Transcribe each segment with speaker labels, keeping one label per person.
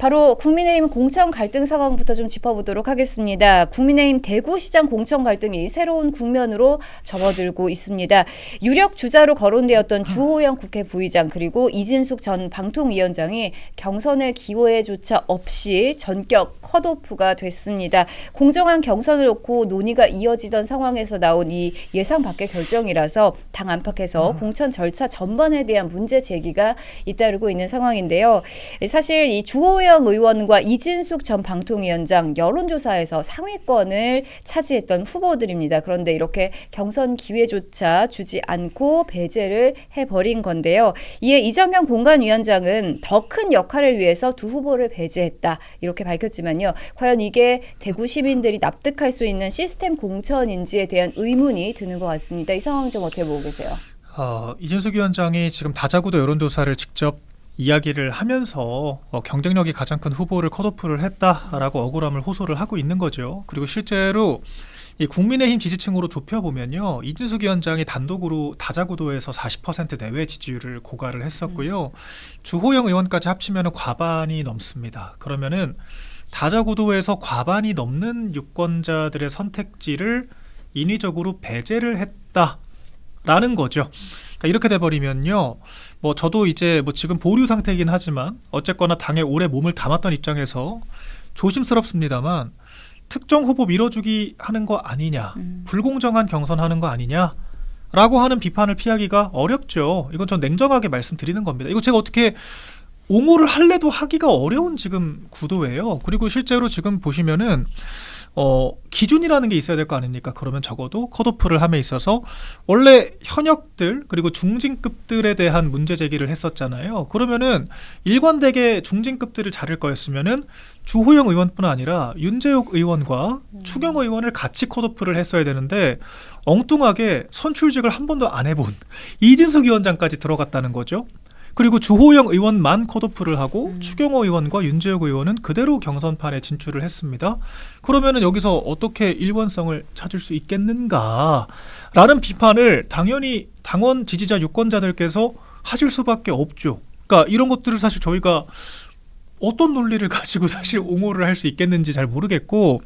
Speaker 1: 바로 국민의힘 공천 갈등 상황부터 좀 짚어보도록 하겠습니다. 국민의힘 대구시장 공천 갈등이 새로운 국면으로 접어들고 있습니다. 유력 주자로 거론되었던 주호영 국회 부의장 그리고 이진숙 전 방통위원장이 경선의 기회조차 없이 전격 컷오프가 됐습니다. 공정한 경선을 놓고 논의가 이어지던 상황에서 나온 이 예상 밖의 결정이라서 당 안팎에서 공천 절차 전반에 대한 문제 제기가 잇따르고 있는 상황인데요. 사실 이 주호영 의원과 이진숙 전 방통위원장 여론조사에서 상위권을 차지했던 후보들입니다. 그런데 이렇게 경선 기회조차 주지 않고 배제를 해버린 건데요. 이에 이정현 공관위원장은 더 큰 역할을 위해서 두 후보를 배제했다 이렇게 밝혔지만요. 과연 이게 대구 시민들이 납득할 수 있는 시스템 공천인지에 대한 의문이 드는 것 같습니다. 이 상황 좀 어떻게 보고 계세요?
Speaker 2: 이진숙 위원장이 지금 다자구도 여론조사를 직접 이야기를 하면서 경쟁력이 가장 큰 후보를 컷오프를 했다라고 억울함을 호소를 하고 있는 거죠. 그리고 실제로 이 국민의힘 지지층으로 좁혀보면요. 이진숙 위원장이 단독으로 다자구도에서 40% 내외 지지율을 고갈을 했었고요. 주호영 의원까지 합치면 과반이 넘습니다. 그러면은 다자구도에서 과반이 넘는 유권자들의 선택지를 인위적으로 배제를 했다라는 거죠. 그러니까 이렇게 돼버리면요. 저도 이제 지금 보류 상태이긴 하지만 어쨌거나 당에 오래 몸을 담았던 입장에서 조심스럽습니다만 특정 후보 밀어주기 하는 거 아니냐, 불공정한 경선하는 거 아니냐라고 하는 비판을 피하기가 어렵죠. 이건 전 냉정하게 말씀드리는 겁니다. 이거 제가 어떻게 옹호를 할래도 하기가 어려운 지금 구도예요. 그리고 실제로 지금 보시면은 기준이라는 게 있어야 될 거 아닙니까? 그러면 적어도 컷오프를 함에 있어서 원래 현역들 그리고 중진급들에 대한 문제 제기를 했었잖아요. 그러면은 일관되게 중진급들을 자를 거였으면은 주호영 의원뿐 아니라 윤재욱 의원과 추경 의원을 같이 컷오프를 했어야 되는데 엉뚱하게 선출직을 한 번도 안 해본 이진숙 위원장까지 들어갔다는 거죠. 그리고 주호영 의원만 컷오프를 하고 추경호 의원과 윤재욱 의원은 그대로 경선판에 진출을 했습니다. 그러면은 여기서 어떻게 일관성을 찾을 수 있겠는가라는 비판을 당연히 당원 지지자 유권자들께서 하실 수밖에 없죠. 그러니까 이런 것들을 사실 저희가 어떤 논리를 가지고 사실 옹호를 할 수 있겠는지 잘 모르겠고,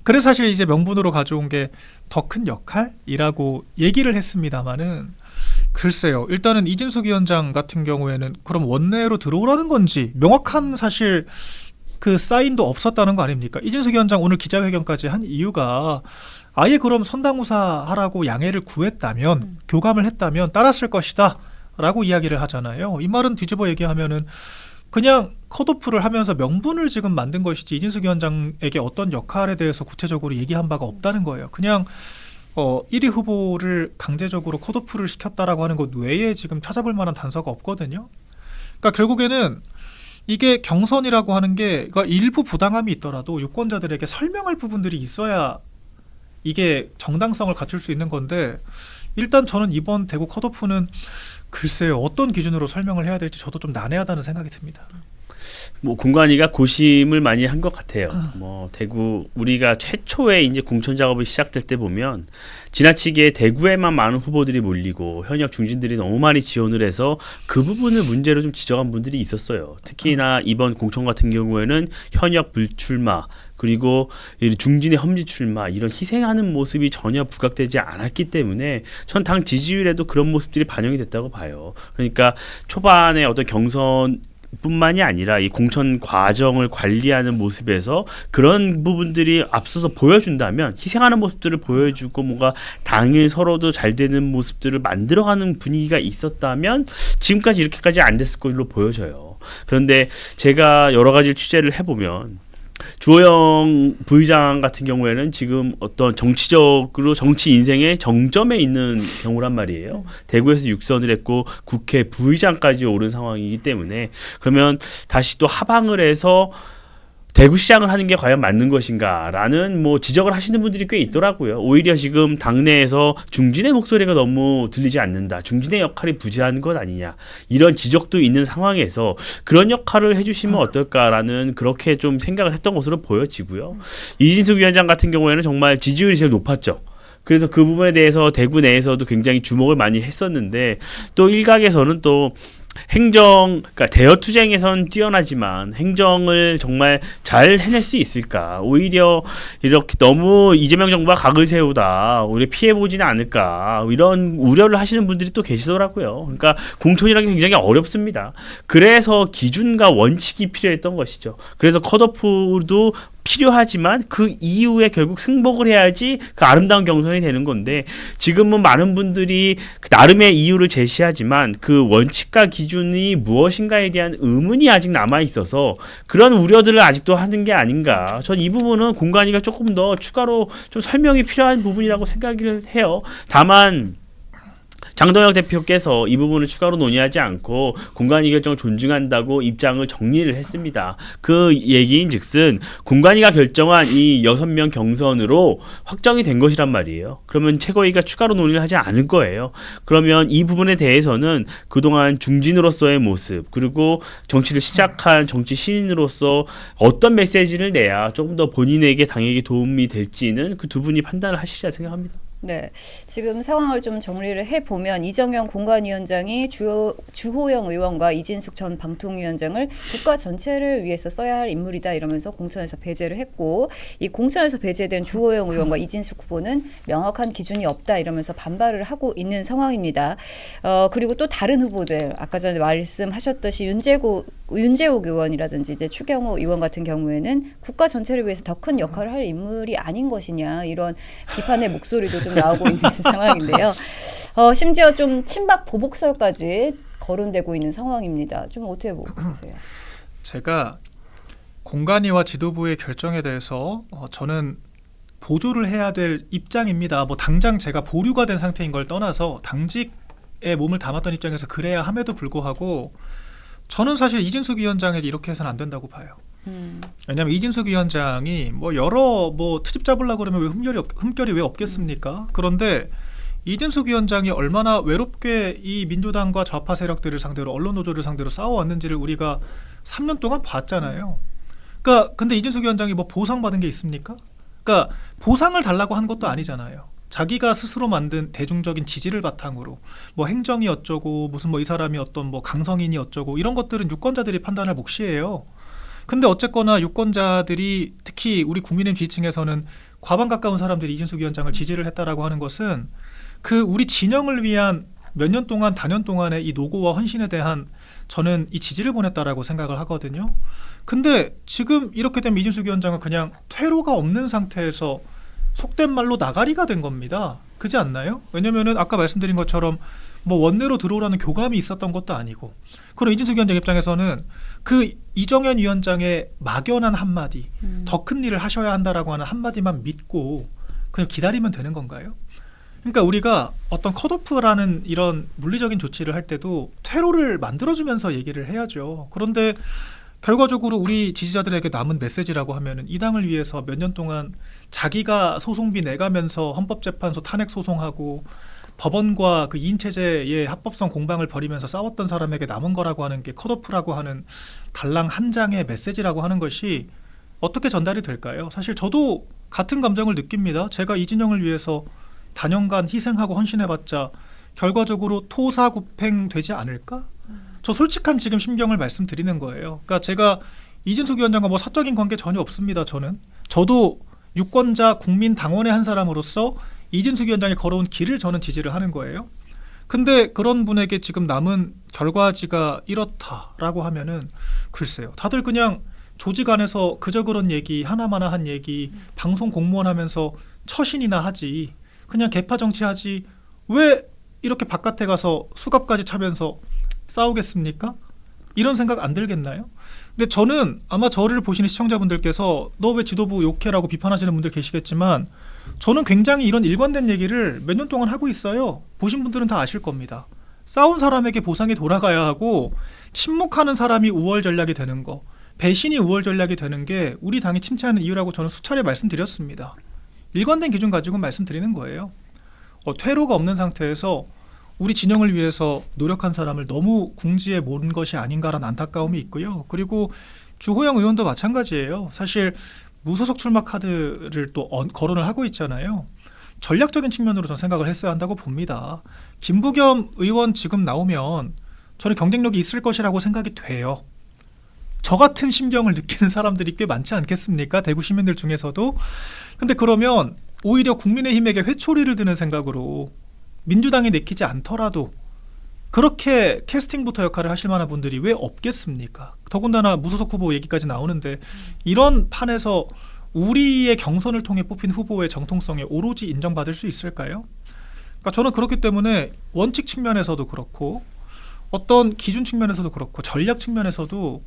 Speaker 2: 그래서 사실 이제 명분으로 가져온 게 더 큰 역할이라고 얘기를 했습니다마는 글쎄요. 일단은 이진숙 위원장 같은 경우에는 그럼 원내로 들어오라는 건지 명확한 사실 그 사인도 없었다는 거 아닙니까? 이진숙 위원장 오늘 기자회견까지 한 이유가 아예 그럼 선당우사 하라고 양해를 구했다면 교감을 했다면 따랐을 것이다 라고 이야기를 하잖아요. 이 말은 뒤집어 얘기하면은 그냥 컷오프를 하면서 명분을 지금 만든 것이지 이진숙 위원장에게 어떤 역할에 대해서 구체적으로 얘기한 바가 없다는 거예요. 그냥 1위 후보를 강제적으로 컷오프를 시켰다라고 하는 것 외에 지금 찾아볼 만한 단서가 없거든요. 그러니까 결국에는 이게 경선이라고 하는 게 그러니까 일부 부당함이 있더라도 유권자들에게 설명할 부분들이 있어야 이게 정당성을 갖출 수 있는 건데 일단 저는 이번 대구 컷오프는 글쎄요. 어떤 기준으로 설명을 해야 될지 저도 좀 난해하다는 생각이 듭니다.
Speaker 3: 공관위가 고심을 많이 한 것 같아요. 대구 우리가 최초에 이제 공천 작업이 시작될 때 보면 지나치게 대구에만 많은 후보들이 몰리고 현역 중진들이 너무 많이 지원을 해서 그 부분을 문제로 좀 지적한 분들이 있었어요. 특히나 이번 공천 같은 경우에는 현역 불출마 그리고 중진의 험지 출마 이런 희생하는 모습이 전혀 부각되지 않았기 때문에 전 당 지지율에도 그런 모습들이 반영이 됐다고 봐요. 그러니까 초반에 어떤 경선 뿐만이 아니라 이 공천 과정을 관리하는 모습에서 그런 부분들이 앞서서 보여준다면 희생하는 모습들을 보여주고 뭔가 당이 서로도 잘 되는 모습들을 만들어가는 분위기가 있었다면 지금까지 이렇게까지 안 됐을 걸로 보여져요. 그런데 제가 여러 가지 취재를 해보면 주호영 부의장 같은 경우에는 지금 어떤 정치적으로 정치 인생의 정점에 있는 경우란 말이에요. 대구에서 6선을 했고 국회 부의장까지 오른 상황이기 때문에 그러면 다시 또 하방을 해서 대구시장을 하는 게 과연 맞는 것인가라는 지적을 하시는 분들이 꽤 있더라고요. 오히려 지금 당내에서 중진의 목소리가 너무 들리지 않는다. 중진의 역할이 부재한 것 아니냐. 이런 지적도 있는 상황에서 그런 역할을 해주시면 어떨까라는 그렇게 좀 생각을 했던 것으로 보여지고요. 이진숙 위원장 같은 경우에는 정말 지지율이 제일 높았죠. 그래서 그 부분에 대해서 대구 내에서도 굉장히 주목을 많이 했었는데 또 일각에서는 또 그러니까 대여투쟁에선 뛰어나지만 행정을 정말 잘 해낼 수 있을까? 오히려 이렇게 너무 이재명 정부가 각을 세우다 우리 피해보지는 않을까? 이런 우려를 하시는 분들이 또 계시더라고요. 그러니까 공천이라는 게 굉장히 어렵습니다. 그래서 기준과 원칙이 필요했던 것이죠. 그래서 컷오프도 필요하지만 그 이후에 결국 승복을 해야지 그 아름다운 경선이 되는 건데 지금은 많은 분들이 그 나름의 이유를 제시하지만 그 원칙과 기준이 무엇인가에 대한 의문이 아직 남아 있어서 그런 우려들을 아직도 하는 게 아닌가. 전 이 부분은 공관위가 조금 더 추가로 좀 설명이 필요한 부분이라고 생각을 해요. 다만 장동혁 대표께서 이 부분을 추가로 논의하지 않고 공관위 결정을 존중한다고 입장을 정리를 했습니다. 그 얘기인즉슨 공관위가 결정한 이 6명 경선으로 확정이 된 것이란 말이에요. 그러면 최고위가 추가로 논의를 하지 않을 거예요. 그러면 이 부분에 대해서는 그동안 중진으로서의 모습 그리고 정치를 시작한 정치 신인으로서 어떤 메시지를 내야 조금 더 본인에게 당에게 도움이 될지는 그 두 분이 판단을 하시리라 생각합니다.
Speaker 1: 네, 지금 상황을 좀 정리를 해보면 이정현 공관위원장이 주호영 의원과 이진숙 전 방통위원장을 국가 전체를 위해서 써야 할 인물이다 이러면서 공천에서 배제를 했고 이 공천에서 배제된 주호영 의원과 이진숙 후보는 명확한 기준이 없다 이러면서 반발을 하고 있는 상황입니다. 그리고 또 다른 후보들 아까 전에 말씀하셨듯이 윤재욱 의원이라든지 이제 추경호 의원 같은 경우에는 국가 전체를 위해서 더 큰 역할을 할 인물이 아닌 것이냐 이런 비판의 목소리도 좀 나오고 있는 상황인데요. 심지어 좀 친박 보복설까지 거론되고 있는 상황입니다. 좀 어떻게 보세요?
Speaker 2: 제가 공관위와 지도부의 결정에 대해서 저는 보조를 해야 될 입장입니다. 뭐 당장 제가 보류가 된 상태인 걸 떠나서 당직에 몸을 담았던 입장에서 그래야 함에도 불구하고 저는 사실 이진숙 위원장에게 이렇게 해서는 안 된다고 봐요. 왜냐하면 이진숙 위원장이 뭐 여러 트집 잡으려고 그러면 왜 흠결이 왜 없겠습니까? 그런데 이진숙 위원장이 얼마나 외롭게 이 민주당과 좌파 세력들을 상대로 언론 노조를 상대로 싸워왔는지를 우리가 3년 동안 봤잖아요. 그러니까 근데 이진숙 위원장이 뭐 보상받은 게 있습니까? 그러니까 보상을 달라고 한 것도 아니잖아요. 자기가 스스로 만든 대중적인 지지를 바탕으로 뭐 행정이 어쩌고 무슨 뭐 이 사람이 어떤 뭐 강성인이 어쩌고 이런 것들은 유권자들이 판단할 몫이에요. 근데 어쨌거나 유권자들이 특히 우리 국민의힘 지지층에서는 과반 가까운 사람들이 이진숙 위원장을 지지를 했다라고 하는 것은 그 우리 진영을 위한 몇 년 동안 단연 동안의 이 노고와 헌신에 대한 저는 이 지지를 보냈다라고 생각을 하거든요. 근데 지금 이렇게 되면 이진숙 위원장은 그냥 퇴로가 없는 상태에서 속된 말로 나가리가 된 겁니다. 그렇지 않나요? 왜냐면은 아까 말씀드린 것처럼 뭐 원내로 들어오라는 교감이 있었던 것도 아니고 그럼 이진숙 위원장 입장에서는 그 이정현 위원장의 막연한 한마디 더 큰 일을 하셔야 한다라고 하는 한마디만 믿고 그냥 기다리면 되는 건가요? 그러니까 우리가 어떤 컷오프라는 이런 물리적인 조치를 할 때도 퇴로를 만들어주면서 얘기를 해야죠. 그런데 결과적으로 우리 지지자들에게 남은 메시지라고 하면은 이 당을 위해서 몇 년 동안 자기가 소송비 내가면서 헌법재판소 탄핵 소송하고 법원과 그 2인 체제의 합법성 공방을 벌이면서 싸웠던 사람에게 남은 거라고 하는 게 컷오프라고 하는 달랑 한 장의 메시지라고 하는 것이 어떻게 전달이 될까요? 사실 저도 같은 감정을 느낍니다. 제가 이진영을 위해서 단연간 희생하고 헌신해봤자 결과적으로 토사구팽되지 않을까? 저 솔직한 지금 심경을 말씀드리는 거예요. 그러니까 제가 이진숙 위원장과 뭐 사적인 관계 전혀 없습니다. 저도 유권자 국민 당원의 한 사람으로서 이진숙 위원장이 걸어온 길을 저는 지지를 하는 거예요. 근데 그런 분에게 지금 남은 결과지가 이렇다라고 하면은 글쎄요. 다들 그냥 조직 안에서 그저 그런 얘기 하나마나 한 얘기 방송 공무원 하면서 처신이나 하지 그냥 개파 정치하지 왜 이렇게 바깥에 가서 수갑까지 차면서 싸우겠습니까? 이런 생각 안 들겠나요? 근데 저는 아마 저를 보시는 시청자분들께서 너 왜 지도부 욕해라고 비판하시는 분들 계시겠지만 저는 굉장히 이런 일관된 얘기를 몇 년 동안 하고 있어요. 보신 분들은 다 아실 겁니다. 싸운 사람에게 보상이 돌아가야 하고 침묵하는 사람이 우월 전략이 되는 거 배신이 우월 전략이 되는 게 우리 당이 침체하는 이유라고 저는 수차례 말씀드렸습니다. 일관된 기준 가지고 말씀드리는 거예요. 퇴로가 없는 상태에서 우리 진영을 위해서 노력한 사람을 너무 궁지에 모은 것이 아닌가라는 안타까움이 있고요. 그리고 주호영 의원도 마찬가지예요. 사실 무소속 출마 카드를 또 거론을 하고 있잖아요. 전략적인 측면으로 저는 생각을 했어야 한다고 봅니다. 김부겸 의원 지금 나오면 저는 경쟁력이 있을 것이라고 생각이 돼요. 저 같은 심경을 느끼는 사람들이 꽤 많지 않겠습니까? 대구 시민들 중에서도. 근데 그러면 오히려 국민의힘에게 회초리를 드는 생각으로 민주당이 내키지 않더라도 그렇게 캐스팅부터 역할을 하실 만한 분들이 왜 없겠습니까? 더군다나 무소속 후보 얘기까지 나오는데 이런 판에서 우리의 경선을 통해 뽑힌 후보의 정통성에 오로지 인정받을 수 있을까요? 그러니까 저는 그렇기 때문에 원칙 측면에서도 그렇고 어떤 기준 측면에서도 그렇고 전략 측면에서도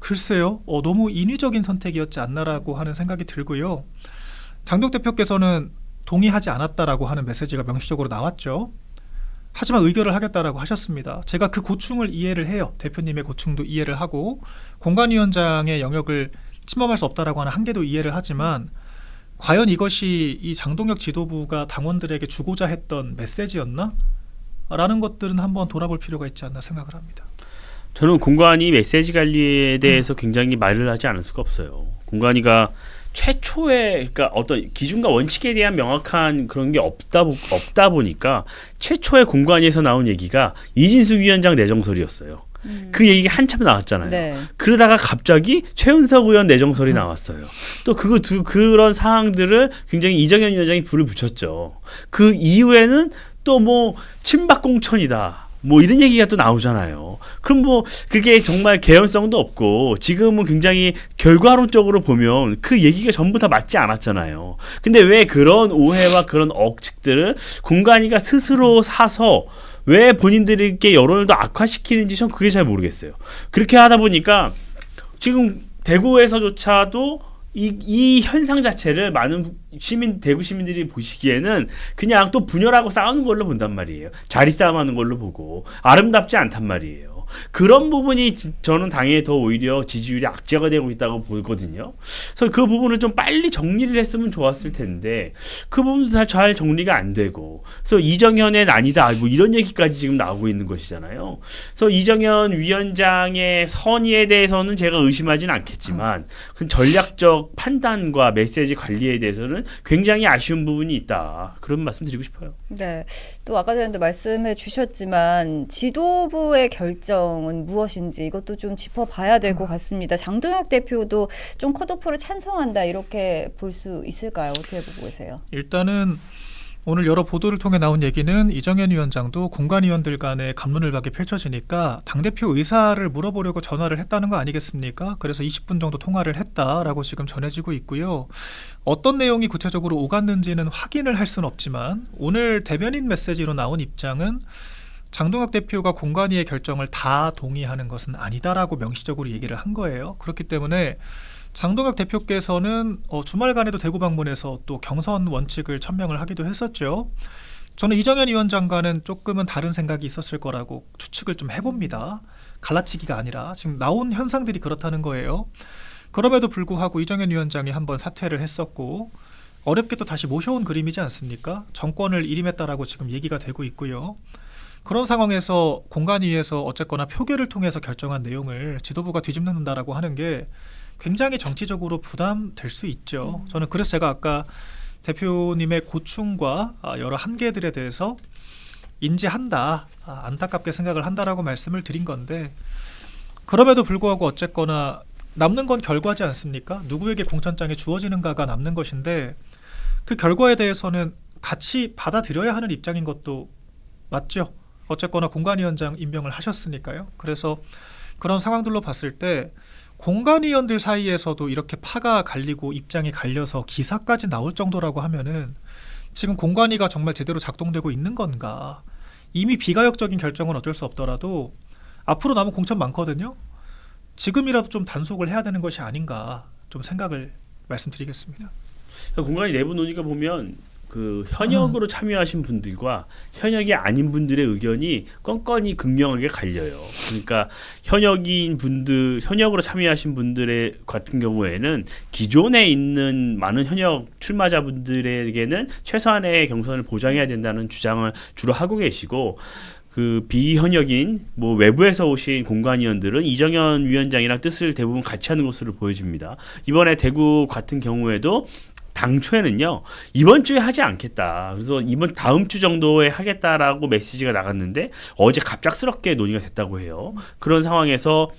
Speaker 2: 글쎄요, 너무 인위적인 선택이었지 않나라고 하는 생각이 들고요. 장동 대표께서는 동의하지 않았다라고 하는 메시지가 명시적으로 나왔죠. 하지만 의결을 하겠다라고 하셨습니다. 제가 그 고충을 이해를 해요. 대표님의 고충도 이해를 하고 공관위원장의 영역을 침범할 수 없다라고 하는 한계도 이해를 하지만 과연 이것이 이 장동혁 지도부가 당원들에게 주고자 했던 메시지였나? 라는 것들은 한번 돌아볼 필요가 있지 않나 생각을 합니다.
Speaker 3: 저는 공관위 메시지 관리에 대해서 굉장히 말을 하지 않을 수가 없어요. 공관위가 최초에 그러니까 어떤 기준과 원칙에 대한 명확한 그런 게 없다 보니까 최초에 공관위에서 나온 얘기가 이진숙 위원장 내정설이었어요. 그 얘기가 한참 나왔잖아요.
Speaker 1: 네.
Speaker 3: 그러다가 갑자기 최은석 의원 내정설이 나왔어요. 또 그런 사항들을 굉장히 이정현 위원장이 불을 붙였죠. 그 이후에는 또 뭐 친박 공천이다. 뭐 이런 얘기가 또 나오잖아요. 그럼 뭐 그게 정말 개연성도 없고 지금은 굉장히 결과론적으로 보면 그 얘기가 전부 다 맞지 않았잖아요. 근데 왜 그런 오해와 그런 억측들을 공관위가 스스로 사서 왜 본인들에게 여론을 더 악화시키는지 전 그게 잘 모르겠어요. 그렇게 하다 보니까 지금 대구에서조차도 이 현상 자체를 많은 대구 시민들이 보시기에는 그냥 또 분열하고 싸우는 걸로 본단 말이에요. 자리 싸움하는 걸로 보고 아름답지 않단 말이에요. 그런 부분이 저는 당에 더 오히려 지지율이 악재가 되고 있다고 보거든요. 그래서 그 부분을 좀 빨리 정리를 했으면 좋았을 텐데 그 부분도 잘 정리가 안 되고 그래서 이정현의 아니다 뭐 이런 얘기까지 지금 나오고 있는 것이잖아요. 그래서 이정현 위원장의 선의에 대해서는 제가 의심하지는 않겠지만 그 전략적 판단과 메시지 관리에 대해서는 굉장히 아쉬운 부분이 있다. 그런 말씀 드리고 싶어요.
Speaker 1: 네. 또 아까 전에도 말씀해 주셨지만 지도부의 결정은 무엇인지 이것도 좀 짚어봐야 될 것 같습니다. 장동혁 대표도 좀 컷오프를 찬성한다 이렇게 볼 수 있을까요? 어떻게 보고 계세요?
Speaker 2: 일단은 오늘 여러 보도를 통해 나온 얘기는 이정현 위원장도 공관위원들 간의 갑론을박이 펼쳐지니까 당대표 의사를 물어보려고 전화를 했다는 거 아니겠습니까? 그래서 20분 정도 통화를 했다라고 지금 전해지고 있고요. 어떤 내용이 구체적으로 오갔는지는 확인을 할 수는 없지만 오늘 대변인 메시지로 나온 입장은 장동혁 대표가 공관위의 결정을 다 동의하는 것은 아니다라고 명시적으로 얘기를 한 거예요. 그렇기 때문에 장동혁 대표께서는 주말간에도 대구 방문해서 또 경선 원칙을 천명을 하기도 했었죠. 저는 이정현 위원장과는 조금은 다른 생각이 있었을 거라고 추측을 좀 해봅니다. 갈라치기가 아니라 지금 나온 현상들이 그렇다는 거예요. 그럼에도 불구하고 이정현 위원장이 한번 사퇴를 했었고 어렵게 또 다시 모셔온 그림이지 않습니까? 정권을 일임했다라고 지금 얘기가 되고 있고요. 그런 상황에서 공관위에서 어쨌거나 표결을 통해서 결정한 내용을 지도부가 뒤집는다라고 하는 게 굉장히 정치적으로 부담될 수 있죠. 저는 그래서 제가 아까 대표님의 고충과 여러 한계들에 대해서 인지한다, 안타깝게 생각을 한다라고 말씀을 드린 건데 그럼에도 불구하고 어쨌거나 남는 건 결과지 않습니까? 누구에게 공천장이 주어지는가가 남는 것인데 그 결과에 대해서는 같이 받아들여야 하는 입장인 것도 맞죠. 어쨌거나 공관위원장 임명을 하셨으니까요. 그래서 그런 상황들로 봤을 때 공관위원들 사이에서도 이렇게 파가 갈리고 입장이 갈려서 기사까지 나올 정도라고 하면은 지금 공관위가 정말 제대로 작동되고 있는 건가? 이미 비가역적인 결정은 어쩔 수 없더라도 앞으로 남은 공천 많거든요. 지금이라도 좀 단속을 해야 되는 것이 아닌가 좀 생각을 말씀드리겠습니다.
Speaker 3: 공관위 내부 논의가 보면 그 현역으로 참여하신 분들과 현역이 아닌 분들의 의견이 건건이 극명하게 갈려요. 그러니까 현역으로 참여하신 분들의 같은 경우에는 기존에 있는 많은 현역 출마자분들에게는 최소한의 경선을 보장해야 된다는 주장을 주로 하고 계시고 그 비현역인 뭐 외부에서 오신 공관위원들은 이정현 위원장이랑 뜻을 대부분 같이 하는 것으로 보여집니다. 이번에 대구 같은 경우에도 당초에는요 이번 주에 하지 않겠다. 그래서 이번 다음 주 정도에 하겠다라고 메시지가 나갔는데 어제 갑작스럽게 논의가 됐다고 해요. 그런 상황에서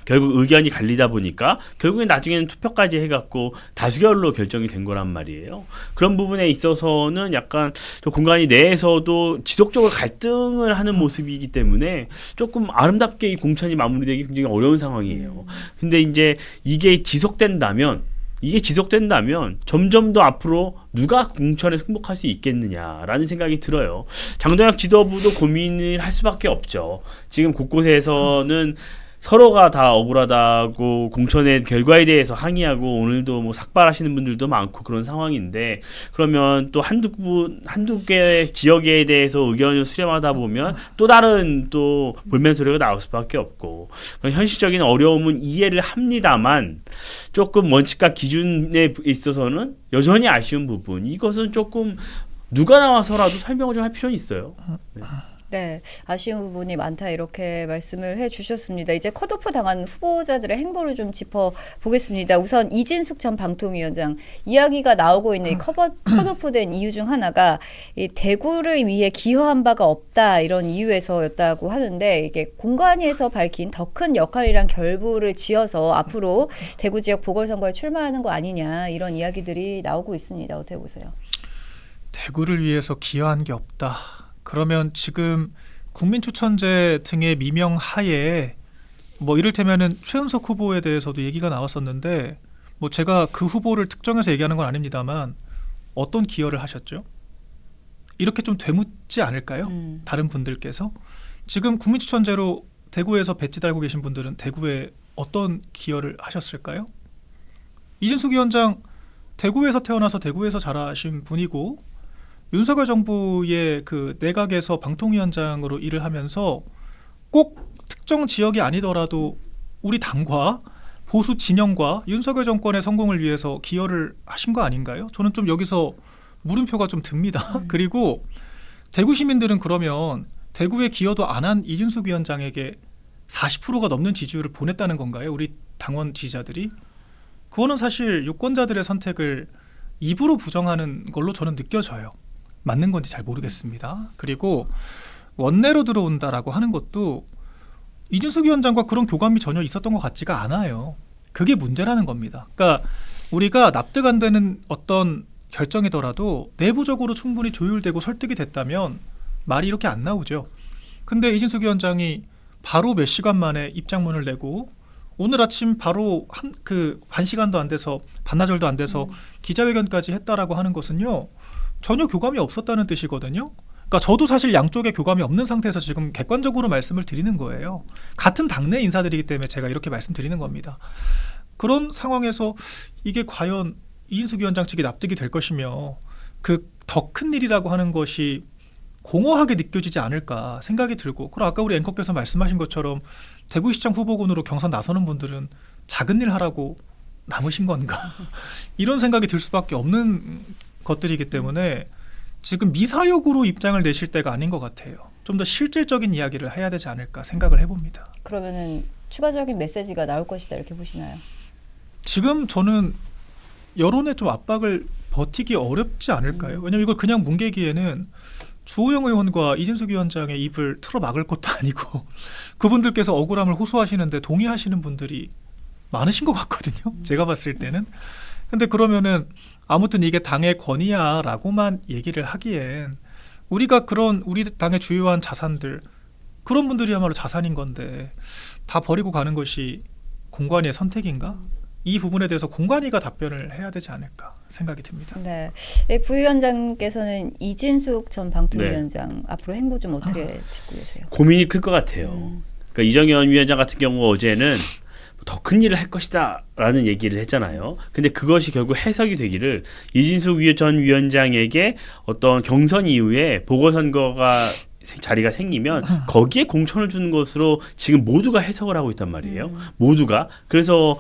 Speaker 3: 결국 의견이 갈리다 보니까 결국엔 나중에는 투표까지 해갖고 다수결로 결정이 된 거란 말이에요. 그런 부분에 있어서는 약간 좀 공간이 내에서도 지속적으로 갈등을 하는 모습이기 때문에 조금 아름답게 이 공천이 마무리되기 굉장히 어려운 상황이에요. 근데 이제 이게 지속된다면 점점 더 앞으로 누가 공천에 승복할 수 있겠느냐라는 생각이 들어요. 장동혁 지도부도 고민을 할 수밖에 없죠. 지금 곳곳에서는 서로가 다 억울하다고 공천의 결과에 대해서 항의하고 오늘도 뭐 삭발하시는 분들도 많고 그런 상황인데 그러면 또 한두 개 지역에 대해서 의견을 수렴하다 보면 또 다른 또 볼멘 소리가 나올 수밖에 없고 현실적인 어려움은 이해를 합니다만 조금 원칙과 기준에 있어서는 여전히 아쉬운 부분 이것은 조금 누가 나와서라도 설명을 좀 할 필요는 있어요. 네.
Speaker 1: 네, 아쉬운 부분이 많다 이렇게 말씀을 해주셨습니다. 이제 컷오프 당한 후보자들의 행보를 좀 짚어보겠습니다. 우선 이진숙 전 방통위원장 이야기가 나오고 있는 이 컷오프된 이유 중 하나가 이 대구를 위해 기여한 바가 없다 이런 이유에서였다고 하는데 이게 공관위에서 밝힌 더 큰 역할이란 결부를 지어서 앞으로 대구 지역 보궐선거에 출마하는 거 아니냐 이런 이야기들이 나오고 있습니다. 어떻게 보세요?
Speaker 2: 대구를 위해서 기여한 게 없다. 그러면 지금 국민추천제 등의 미명 하에 뭐 이를테면은 최은석 후보에 대해서도 얘기가 나왔었는데 뭐 제가 그 후보를 특정해서 얘기하는 건 아닙니다만 어떤 기여를 하셨죠? 이렇게 좀 되묻지 않을까요? 다른 분들께서 지금 국민추천제로 대구에서 배지 달고 계신 분들은 대구에 어떤 기여를 하셨을까요? 이진숙 위원장 대구에서 태어나서 대구에서 자라신 분이고 윤석열 정부의 그 내각에서 방통위원장으로 일을 하면서 꼭 특정 지역이 아니더라도 우리 당과 보수 진영과 윤석열 정권의 성공을 위해서 기여를 하신 거 아닌가요? 저는 좀 여기서 물음표가 좀 듭니다. 그리고 대구 시민들은 그러면 대구에 기여도 안 한 이준숙 위원장에게 40%가 넘는 지지율을 보냈다는 건가요? 우리 당원 지지자들이? 그거는 사실 유권자들의 선택을 입으로 부정하는 걸로 저는 느껴져요. 맞는 건지 잘 모르겠습니다. 그리고 원내로 들어온다라고 하는 것도 이준석 위원장과 그런 교감이 전혀 있었던 것 같지가 않아요. 그게 문제라는 겁니다. 그러니까 우리가 납득 안 되는 어떤 결정이더라도 내부적으로 충분히 조율되고 설득이 됐다면 말이 이렇게 안 나오죠. 근데 이준석 위원장이 바로 몇 시간 만에 입장문을 내고 오늘 아침 바로 반 시간도 안 돼서 반나절도 안 돼서 기자회견까지 했다라고 하는 것은요. 전혀 교감이 없었다는 뜻이거든요. 그러니까 저도 사실 양쪽에 교감이 없는 상태에서 지금 객관적으로 말씀을 드리는 거예요. 같은 당내 인사들이기 때문에 제가 이렇게 말씀드리는 겁니다. 그런 상황에서 이게 과연 이인숙 위원장 측이 납득이 될 것이며 그 더 큰 일이라고 하는 것이 공허하게 느껴지지 않을까 생각이 들고 그리고 아까 우리 앵커께서 말씀하신 것처럼 대구시장 후보군으로 경선 나서는 분들은 작은 일 하라고 남으신 건가 이런 생각이 들 수밖에 없는 것들이기 때문에 지금 미사역으로 입장을 내실 때가 아닌 것 같아요. 좀 더 실질적인 이야기를 해야 되지 않을까 생각을 해봅니다.
Speaker 1: 그러면은 추가적인 메시지가 나올 것이다 이렇게 보시나요?
Speaker 2: 지금 저는 여론의 좀 압박을 버티기 어렵지 않을까요? 왜냐하면 이걸 그냥 뭉개기에는 주호영 의원과 이진숙 위원장의 입을 틀어 막을 것도 아니고 그분들께서 억울함을 호소하시는데 동의하시는 분들이 많으신 것 같거든요. 제가 봤을 때는. 근데 그러면은 아무튼 이게 당의 권위야라고만 얘기를 하기엔 우리가 그런 우리 당의 주요한 자산들 그런 분들이야말로 자산인 건데 다 버리고 가는 것이 공관위의 선택인가? 이 부분에 대해서 공관위가 답변을 해야 되지 않을까 생각이 듭니다.
Speaker 1: 네, 부위원장께서는 이진숙 전 방통위원장 앞으로 행보 좀 어떻게 짚고 계세요?
Speaker 3: 고민이 클 것 같아요. 그러니까 이정현 위원장 같은 경우 어제는 더 큰 일을 할 것이다 라는 얘기를 했잖아요. 근데 그것이 결국 해석이 되기를 이진숙 전 위원장에게 어떤 경선 이후에 보궐선거가 자리가 생기면 거기에 공천을 주는 것으로 지금 모두가 해석을 하고 있단 말이에요. 모두가. 그래서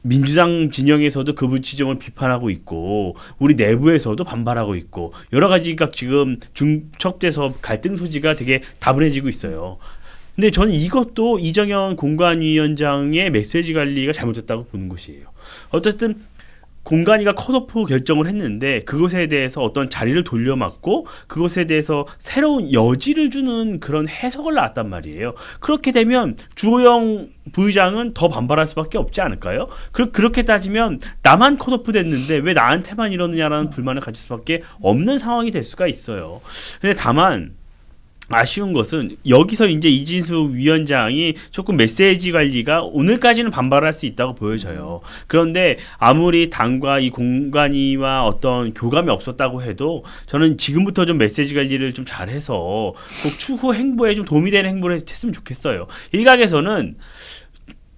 Speaker 3: 민주당 진영에서도 그 지점을 비판하고 있고 우리 내부에서도 반발하고 있고 여러 가지가 지금 중첩돼서 갈등 소지가 되게 다분해지고 있어요. 근데 저는 이것도 이정현 공관위원장의 메시지 관리가 잘못됐다고 보는 것이에요. 어쨌든 공간이가 컷오프 결정을 했는데 그것에 대해서 어떤 자리를 돌려막고 그것에 대해서 새로운 여지를 주는 그런 해석을 낳았단 말이에요. 그렇게 되면 주호영 부의장은 더 반발할 수밖에 없지 않을까요? 그렇게 따지면 나만 컷오프 됐는데 왜 나한테만 이러느냐라는 불만을 가질 수밖에 없는 상황이 될 수가 있어요. 근데 다만 아쉬운 것은 여기서 이제 이진숙 위원장이 조금 메시지 관리가 오늘까지는 반발할 수 있다고 보여져요. 그런데 아무리 당과 이 공간이와 어떤 교감이 없었다고 해도 저는 지금부터 좀 메시지 관리를 좀 잘해서 꼭 추후 행보에 좀 도움이 되는 행보를 했으면 좋겠어요. 일각에서는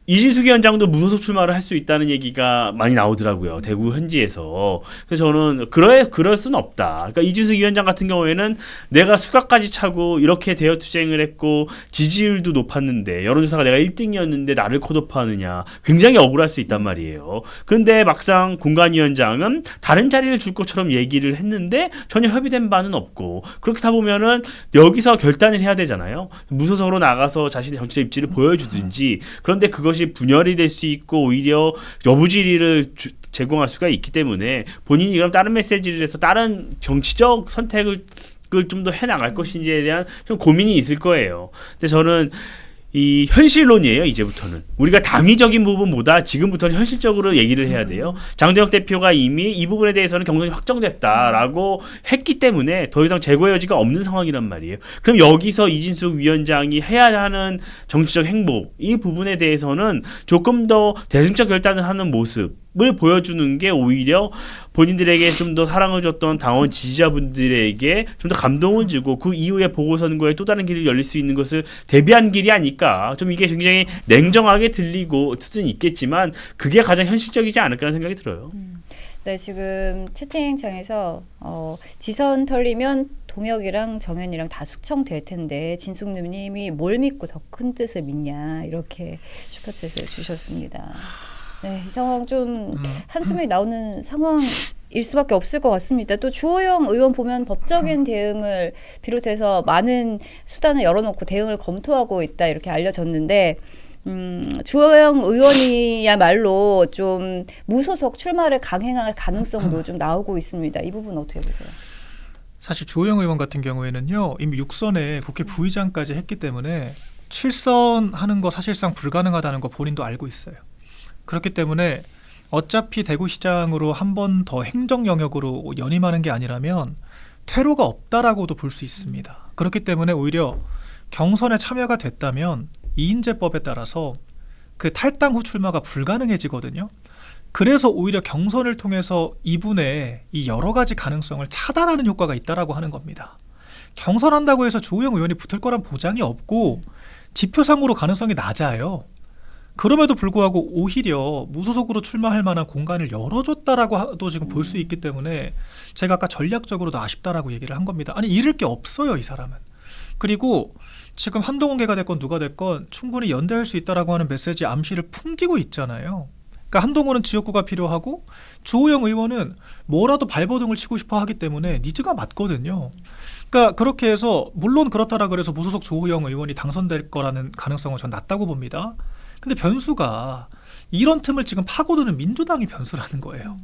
Speaker 3: 이진숙 위원장도 무소속 출마를 할 수 있다는 얘기가 많이 나오더라고요. 대구 현지에서. 그래서 저는 그럴 수는 없다. 그러니까 이진숙 위원장 같은 경우에는 내가 수갑까지 차고 이렇게 대여 투쟁을 했고 지지율도 높았는데 여론조사가 내가 1등이었는데 나를 컷오프하느냐. 굉장히 억울할 수 있단 말이에요. 근데 막상 공관위원장은 다른 자리를 줄 것처럼 얘기를 했는데 전혀 협의된 바는 없고 그렇다 보면은 여기서 결단을 해야 되잖아요. 무소속으로 나가서 자신의 정치적 입지를 보여주든지 그런데 그것이 분열이 될 수 있고 오히려 여부지리를 제공할 수가 있기 때문에 본인이 그럼 다른 메시지를 해서 다른 정치적 선택을 좀 더 해나갈 것인지에 대한 좀 고민이 있을 거예요. 근데 저는 이 현실론이에요. 이제부터는 우리가 당위적인 부분보다 지금부터는 현실적으로 얘기를 해야 돼요. 장동혁 대표가 이미 이 부분에 대해서는 경선이 확정됐다라고 했기 때문에 더 이상 재고의 여지가 없는 상황이란 말이에요. 그럼 여기서 이진숙 위원장이 해야 하는 정치적 행보 이 부분에 대해서는 조금 더 대승적 결단을 하는 모습을 보여주는 게 오히려 본인들에게 좀 더 사랑을 줬던 당원 지지자분들에게 좀 더 감동을 주고 그 이후에 보궐선거에 또 다른 길이 열릴 수 있는 것을 대비한 길이 아닐까. 좀 이게 굉장히 냉정하게 들리고 수는 있겠지만 그게 가장 현실적이지 않을까라는 생각이 들어요.
Speaker 1: 네, 지금 채팅창에서 지선 털리면 동혁이랑 정현이랑 다 숙청될 텐데 진숙님이 뭘 믿고 더 큰 뜻을 믿냐 이렇게 슈퍼챗을 주셨습니다. 네, 이 상황 좀 한숨이 나오는 상황일 수밖에 없을 것 같습니다. 또 주호영 의원 보면 법적인 대응을 비롯해서 많은 수단을 열어놓고 대응을 검토하고 있다 이렇게 알려졌는데 주호영 의원이야말로 좀 무소속 출마를 강행할 가능성도 좀 나오고 있습니다. 이 부분 어떻게 보세요?
Speaker 2: 사실 주호영 의원 같은 경우에는요 이미 6선에 국회 부의장까지 했기 때문에 7선 하는 거 사실상 불가능하다는 거 본인도 알고 있어요. 그렇기 때문에 어차피 대구시장으로 한 번 더 행정 영역으로 연임하는 게 아니라면 퇴로가 없다라고도 볼 수 있습니다. 그렇기 때문에 오히려 경선에 참여가 됐다면 이인제법에 따라서 그 탈당 후 출마가 불가능해지거든요. 그래서 오히려 경선을 통해서 이분의 이 여러 가지 가능성을 차단하는 효과가 있다라고 하는 겁니다. 경선한다고 해서 주호영 의원이 붙을 거란 보장이 없고 지표상으로 가능성이 낮아요. 그럼에도 불구하고 오히려 무소속으로 출마할 만한 공간을 열어줬다라고도 지금 볼 수 있기 때문에 제가 아까 전략적으로도 아쉽다라고 얘기를 한 겁니다. 아니 잃을 게 없어요, 이 사람은. 그리고 지금 한동훈계가 됐건 누가 됐건 충분히 연대할 수 있다라고 하는 메시지 암시를 풍기고 있잖아요. 그러니까 한동훈은 지역구가 필요하고 주호영 의원은 뭐라도 발버둥을 치고 싶어 하기 때문에 니즈가 맞거든요. 그러니까 그렇게 해서 물론 그렇다라 그래서 무소속 주호영 의원이 당선될 거라는 가능성은 전 낮다고 봅니다. 근데 변수가 이런 틈을 지금 파고드는 민주당이 변수라는 거예요.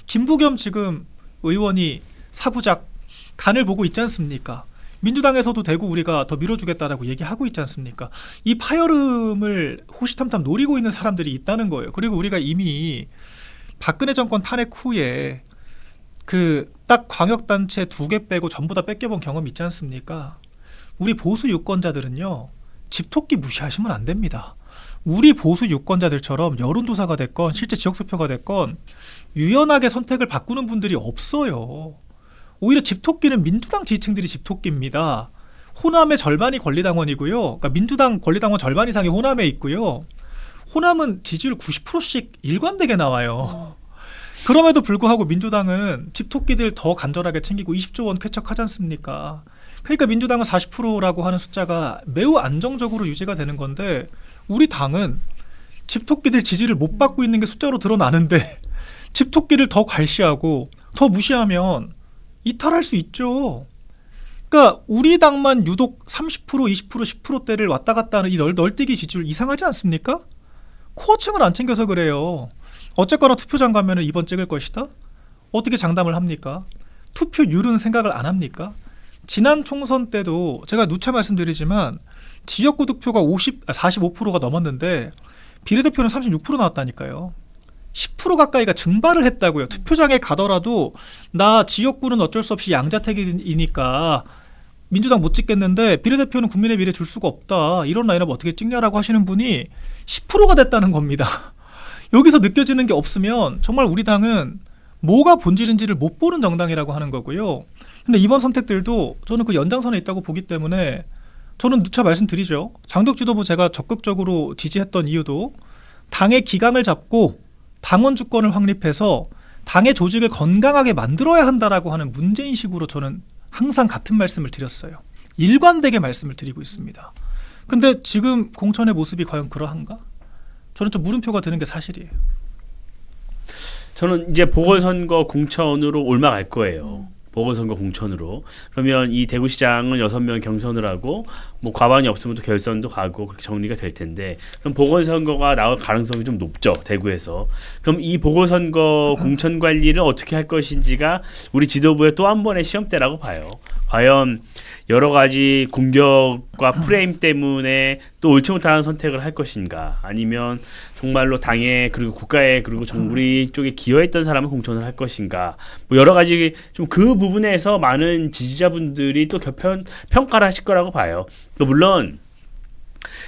Speaker 2: 김부겸 지금 의원이 사부작 간을 보고 있지 않습니까? 민주당에서도 대구 우리가 더 밀어주겠다라고 얘기하고 있지 않습니까? 이 파열음을 호시탐탐 노리고 있는 사람들이 있다는 거예요. 그리고 우리가 이미 박근혜 정권 탄핵 후에 그 딱 광역단체 2개 빼고 전부 다 뺏겨본 경험이 있지 않습니까? 우리 보수 유권자들은요. 집토끼 무시하시면 안 됩니다. 우리 보수 유권자들처럼 여론조사가 됐건 실제 지역투표가 됐건 유연하게 선택을 바꾸는 분들이 없어요. 오히려 집토끼는 민주당 지지층들이 집토끼입니다. 호남의 절반이 권리당원이고요. 그러니까 민주당 권리당원 절반 이상이 호남에 있고요. 호남은 지지율 90%씩 일관되게 나와요. 그럼에도 불구하고 민주당은 집토끼들 더 간절하게 챙기고 20조 원 쾌척하지 않습니까? 그러니까 민주당은 40%라고 하는 숫자가 매우 안정적으로 유지가 되는 건데 우리 당은 집토끼들 지지를 못 받고 있는 게 숫자로 드러나는데 집토끼를 더 괄시하고 더 무시하면 이탈할 수 있죠. 그러니까 우리 당만 유독 30%, 20%, 10%대를 왔다 갔다 하는 이 널뛰기 지지율 이상하지 않습니까? 코어층을 안 챙겨서 그래요. 어쨌거나 투표장 가면은 2번 찍을 것이다. 어떻게 장담을 합니까? 투표율은 생각을 안 합니까? 지난 총선 때도 제가 누차 말씀드리지만 지역구 득표가 45%가 넘었는데 비례대표는 36% 나왔다니까요. 10% 가까이가 증발을 했다고요. 투표장에 가더라도 나 지역구는 어쩔 수 없이 양자택일이니까 민주당 못 찍겠는데 비례대표는 국민의 미래 줄 수가 없다. 이런 라인업 어떻게 찍냐라고 하시는 분이 10%가 됐다는 겁니다. 여기서 느껴지는 게 없으면 정말 우리 당은 뭐가 본질인지를 못 보는 정당이라고 하는 거고요. 근데 이번 선택들도 저는 그 연장선에 있다고 보기 때문에 저는 누차 말씀드리죠. 장덕 지도부 제가 적극적으로 지지했던 이유도 당의 기강을 잡고 당원 주권을 확립해서 당의 조직을 건강하게 만들어야 한다라고 하는 문제인식으로 저는 항상 같은 말씀을 드렸어요. 일관되게 말씀을 드리고 있습니다. 근데 지금 공천의 모습이 과연 그러한가? 저는 좀 물음표가 드는 게 사실이에요.
Speaker 3: 저는 이제 보궐선거 공천으로 올라갈 거예요. 보궐선거 공천으로. 그러면 이 대구시장은 6명 경선을 하고 뭐 과반이 없으면 또 결선도 가고 그렇게 정리가 될 텐데 그럼 보궐선거가 나올 가능성이 좀 높죠. 대구에서. 그럼 이 보궐선거 공천 관리를 어떻게 할 것인지가 우리 지도부의 또 한 번의 시험대라고 봐요. 과연 여러 가지 공격과 프레임 때문에 또 옳지 못한 선택을 할 것인가 아니면 정말로 당에 그리고 국가에 그리고 우리 쪽에 기여했던 사람을 공천을 할 것인가 뭐 여러 가지 좀 그 부분에서 많은 지지자분들이 또 평가를 하실 거라고 봐요. 물론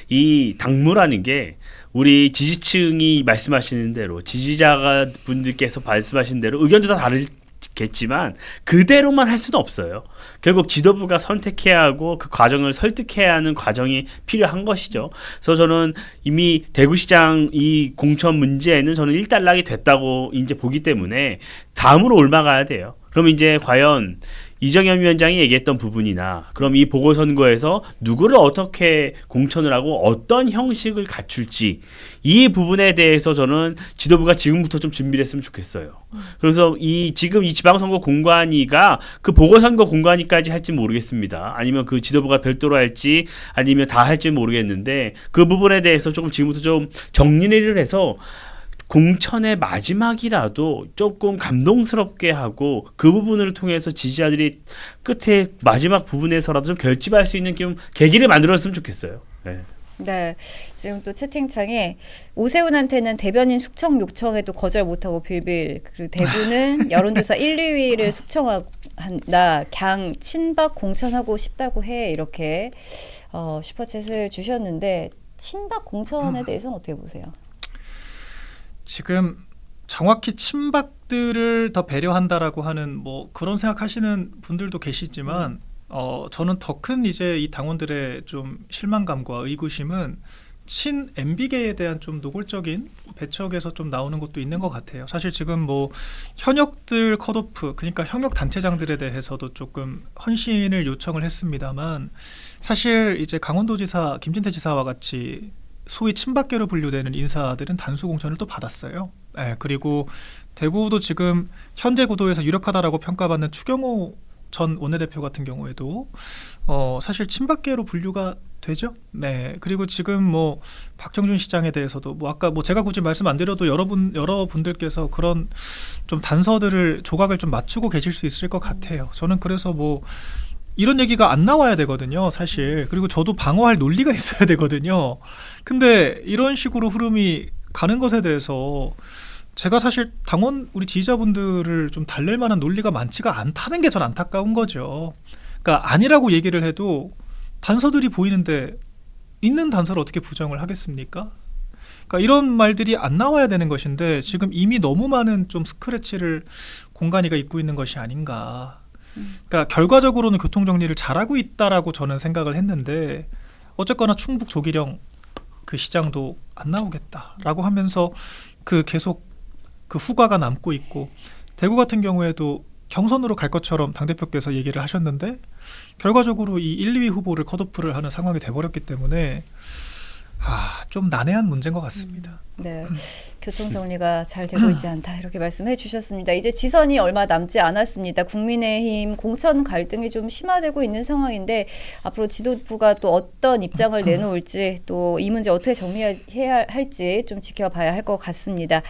Speaker 3: 이 당무라는 게 우리 지지층이 말씀하시는 대로 지지자 분들께서 말씀하신 대로 의견도 다 다르겠지만 그대로만 할 수는 없어요. 결국 지도부가 선택해야 하고 그 과정을 설득해야 하는 과정이 필요한 것이죠. 그래서 저는 이미 대구시장 이 공천 문제에는 저는 일단락이 됐다고 이제 보기 때문에 다음으로 올라가야 돼요. 그럼 이제 과연 이정현 위원장이 얘기했던 부분이나 그럼 이 보궐선거에서 누구를 어떻게 공천을 하고 어떤 형식을 갖출지 이 부분에 대해서 저는 지도부가 지금부터 좀 준비를 했으면 좋겠어요. 그래서 지금 이 지방선거 공관위가 그 보궐선거 공관위까지 할지 모르겠습니다. 아니면 그 지도부가 별도로 할지 아니면 다 할지 모르겠는데 그 부분에 대해서 조금 지금부터 좀 정리를 해서 공천의 마지막이라도 조금 감동스럽게 하고 그 부분을 통해서 지지자들이 끝에 마지막 부분에서라도 좀 결집할 수 있는 좀 계기를 만들었으면 좋겠어요. 네.
Speaker 1: 네, 지금 또 채팅창에 오세훈한테는 대변인 숙청 요청에도 거절 못하고 빌빌 그리고 대구는 여론조사 1, 2위를 숙청한다 강 친박 공천하고 싶다고 해 이렇게 슈퍼챗을 주셨는데 친박 공천에 대해서는 어떻게 보세요?
Speaker 2: 지금 정확히 친박들을 더 배려한다라고 하는 뭐 그런 생각하시는 분들도 계시지만 저는 더 큰 이제 이 당원들의 좀 실망감과 의구심은 친 MB계에 대한 좀 노골적인 배척에서 좀 나오는 것도 있는 것 같아요. 사실 지금 뭐 현역들 컷오프 그러니까 현역 단체장들에 대해서도 조금 헌신을 요청을 했습니다만 사실 이제 강원도지사 김진태 지사와 같이 소위 친박계로 분류되는 인사들은 단수 공천을 또 받았어요. 네, 그리고 대구도 지금 현재 구도에서 유력하다라고 평가받는 추경호 전 원내대표 같은 경우에도 사실 친박계로 분류가 되죠. 네. 그리고 지금 뭐 박정준 시장에 대해서도 뭐 아까 뭐 제가 굳이 말씀 안 드려도 여러분들께서 그런 좀 단서들을 조각을 좀 맞추고 계실 수 있을 것 같아요. 저는 그래서 뭐 이런 얘기가 안 나와야 되거든요, 사실. 그리고 저도 방어할 논리가 있어야 되거든요. 근데 이런 식으로 흐름이 가는 것에 대해서 제가 사실 당원 우리 지지자분들을 좀 달랠 만한 논리가 많지가 않다는 게 전 안타까운 거죠. 그러니까 아니라고 얘기를 해도 단서들이 보이는데 있는 단서를 어떻게 부정을 하겠습니까? 그러니까 이런 말들이 안 나와야 되는 것인데 지금 이미 너무 많은 좀 스크래치를 공간이가 입고 있는 것이 아닌가. 그러니까 결과적으로는 교통정리를 잘하고 있다라고 저는 생각을 했는데 어쨌거나 충북 조기령 그 시장도 안 나오겠다라고 하면서 그 계속 그 후과가 남고 있고 대구 같은 경우에도 경선으로 갈 것처럼 당대표께서 얘기를 하셨는데 결과적으로 이 1, 2위 후보를 컷오프를 하는 상황이 돼버렸기 때문에 좀 난해한 문제인 것 같습니다.
Speaker 1: 네, 교통정리가 잘 되고 있지 않다 이렇게 말씀해 주셨습니다. 이제 지선이 얼마 남지 않았습니다. 국민의힘 공천 갈등이 좀 심화되고 있는 상황인데 앞으로 지도부가 또 어떤 입장을 내놓을지 또 이 문제 어떻게 정리해야 할지 좀 지켜봐야 할 것 같습니다.